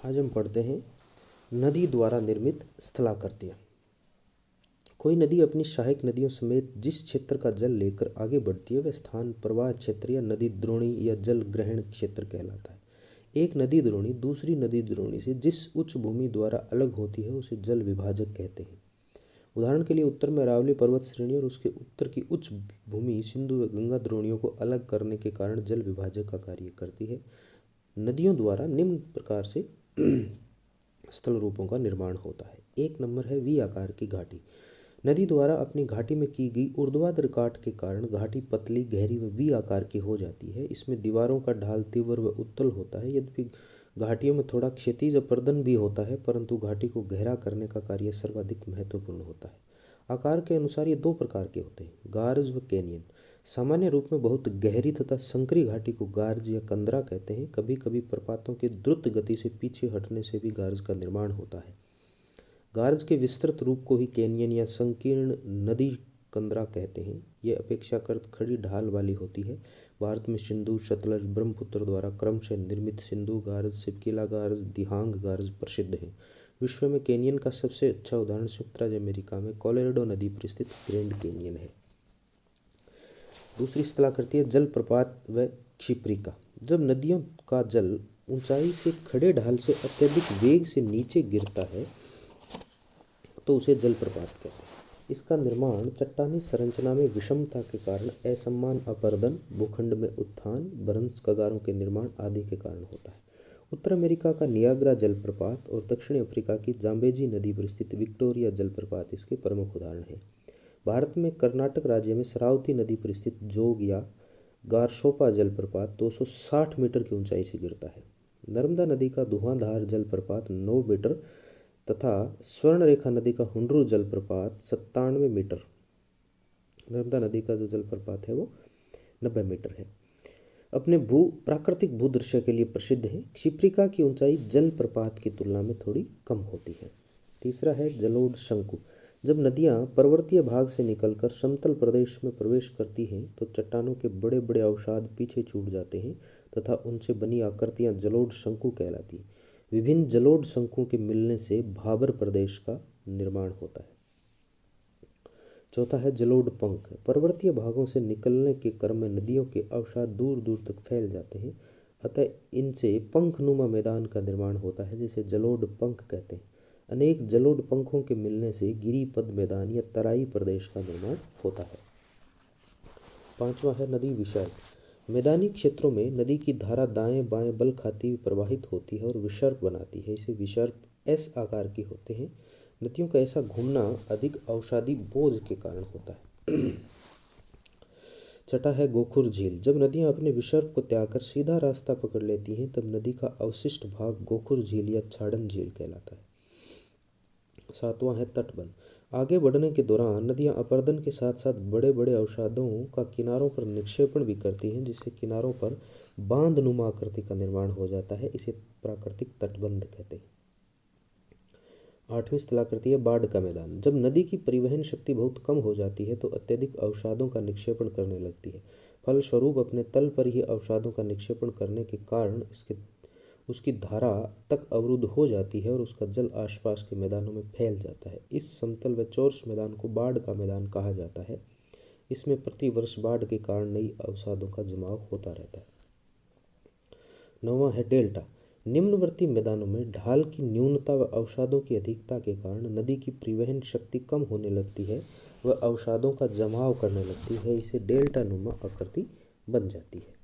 आज हम पढ़ते हैं नदी द्वारा निर्मित स्थलाकृतियाँ। कोई नदी अपनी सहायक नदियों समेत जिस क्षेत्र का जल लेकर आगे बढ़ती है वह स्थान प्रवाह क्षेत्र या नदी द्रोणी या जल ग्रहण क्षेत्र कहलाता है। एक नदी द्रोणी दूसरी नदी द्रोणी से जिस उच्च भूमि द्वारा अलग होती है उसे जल विभाजक कहते हैं। उदाहरण के लिए उत्तर में अरावली पर्वत श्रेणी और उसके उत्तर की उच्च भूमि सिंधु व गंगा द्रोणियों को अलग करने के कारण जल विभाजक का कार्य करती है। नदियों द्वारा निम्न प्रकार से स्थल रूपों का निर्माण होता है। एक नंबर है वी आकार की घाटी। नदी द्वारा अपनी घाटी में की गई ऊर्ध्वाधर काट के कारण घाटी पतली गहरी व वी आकार की हो जाती है। इसमें दीवारों का ढाल तीव्र व उत्तल होता है। यद्यपि घाटियों में थोड़ा क्षैतिज अपर्दन भी होता है, परंतु घाटी को गहरा करने का कार्य सर्वाधिक महत्वपूर्ण होता है। आकार के अनुसार ये दो प्रकार के होते हैं, गार्ज व कैनियन। सामान्य रूप में बहुत गहरी तथा संकरी घाटी को गार्ज या कंदरा कहते हैं। कभी कभी प्रपातों के द्रुत गति से पीछे हटने से भी गार्ज का निर्माण होता है। गार्ज के विस्तृत रूप को ही कैनियन या संकीर्ण नदी कंदरा कहते हैं। ये अपेक्षाकृत खड़ी ढाल वाली होती है। भारत में सिंधु, सतलज, ब्रह्मपुत्र द्वारा क्रमशः निर्मित सिंधु गार्ज, सिपकिला गार्ज, दिहांग गार्ज प्रसिद्ध हैं। विश्व में कैनियन का सबसे अच्छा उदाहरण संयुक्त राज्य अमेरिका में कोलोराडो नदी पर स्थित ग्रैंड कैनियन है। दूसरी स्थलाकृति है जलप्रपात व क्षिप्रिका। जब नदियों का जल ऊंचाई से खड़े ढाल से अत्यधिक वेग से नीचे गिरता है तो उसे जलप्रपात कहते हैं। इसका निर्माण चट्टानी संरचना में विषमता के कारण असमान अपर्दन, भूखंड में उत्थान, भ्रंश कगारों के निर्माण आदि के कारण होता है। उत्तर अमेरिका का नियाग्रा जलप्रपात और दक्षिण अफ्रीका की जाम्बेजी नदी पर स्थित विक्टोरिया जलप्रपात इसके प्रमुख उदाहरण हैं। भारत में कर्नाटक राज्य में शरावती नदी पर स्थित जोग या गारशोपा जलप्रपात 260 मीटर की ऊंचाई से गिरता है। नर्मदा नदी का धुआंधार जलप्रपात 9 मीटर तथा स्वर्णरेखा नदी का हुंड्रू जलप्रपात 97 मीटर। नर्मदा नदी का जो जलप्रपात है वो 90 मीटर है। अपने प्राकृतिक भूदृश्य के लिए प्रसिद्ध है। क्षिप्रिका की ऊंचाई जलप्रपात की तुलना में थोड़ी कम होती है। तीसरा है जलोढ़ शंकु। जब नदियां पर्वतीय भाग से निकलकर समतल प्रदेश में प्रवेश करती हैं तो चट्टानों के बड़े बड़े अवसाद पीछे छूट जाते हैं तथा उनसे बनी आकृतियां जलोढ़ शंकु कहलाती हैं। विभिन्न जलोढ़ शंकुओं के मिलने से भाबर प्रदेश का निर्माण होता है। चौथा है जलोढ़ पंख। पर्वतीय भागों से निकलने के क्रम में नदियों के अवसाद दूर दूर तक फैल जाते हैं, अतः इनसे पंखनुमा मैदान का निर्माण होता है जिसे जलोढ़ पंख कहते हैं। अनेक जलोढ़ पंखों के मिलने से गिरिपद मैदान या तराई प्रदेश का निर्माण होता है। पांचवा है नदी विसर्ग। मैदानी क्षेत्रों में नदी की धारा दाएं बाएं बल खाती हुई प्रवाहित होती है और विसर्ग बनाती है। इसे विसर्ग एस आकार की होते हैं। नदियों का ऐसा घूमना अधिक अवसादी बोझ के कारण होता है। छठा है गोखुर झील। जब नदियां अपने विसर्ग को त्याग कर सीधा रास्ता पकड़ लेती हैं तब नदी का अवशिष्ट भाग गोखुर झील या छाड़न झील कहलाता है। सातवां है तटबंध। आगे बढ़ने के दौरान नदियां अपर्दन के साथ साथ बड़े बड़े अवसादों का किनारों पर निक्षेपण भी करती हैं जिससे किनारों पर बांधनुमा आकृति का निर्माण हो जाता है। इसे प्राकृतिक तटबंध कहते हैं। आठवीं स्थलाकृति है बाढ़ का मैदान। जब नदी की परिवहन शक्ति बहुत कम हो जाती है तो अत्यधिक अवसादों का निक्षेपण करने लगती है। फलस्वरूप अपने तल पर ही अवसादों का निक्षेपण करने के कारण उसकी धारा तक अवरुद्ध हो जाती है और उसका जल आसपास के मैदानों में फैल जाता है। इस समतल व चौरस मैदान को बाढ़ का मैदान कहा जाता है। इसमें प्रतिवर्ष बाढ़ के कारण नई अवसादों का जमाव होता रहता है। नौवां है डेल्टा। निम्नवर्ती मैदानों में ढाल की न्यूनता व अवसादों की अधिकता के कारण नदी की परिवहन शक्ति कम होने लगती है व अवसादों का जमाव करने लगती है। इसे डेल्टा नुमा आकृति बन जाती है।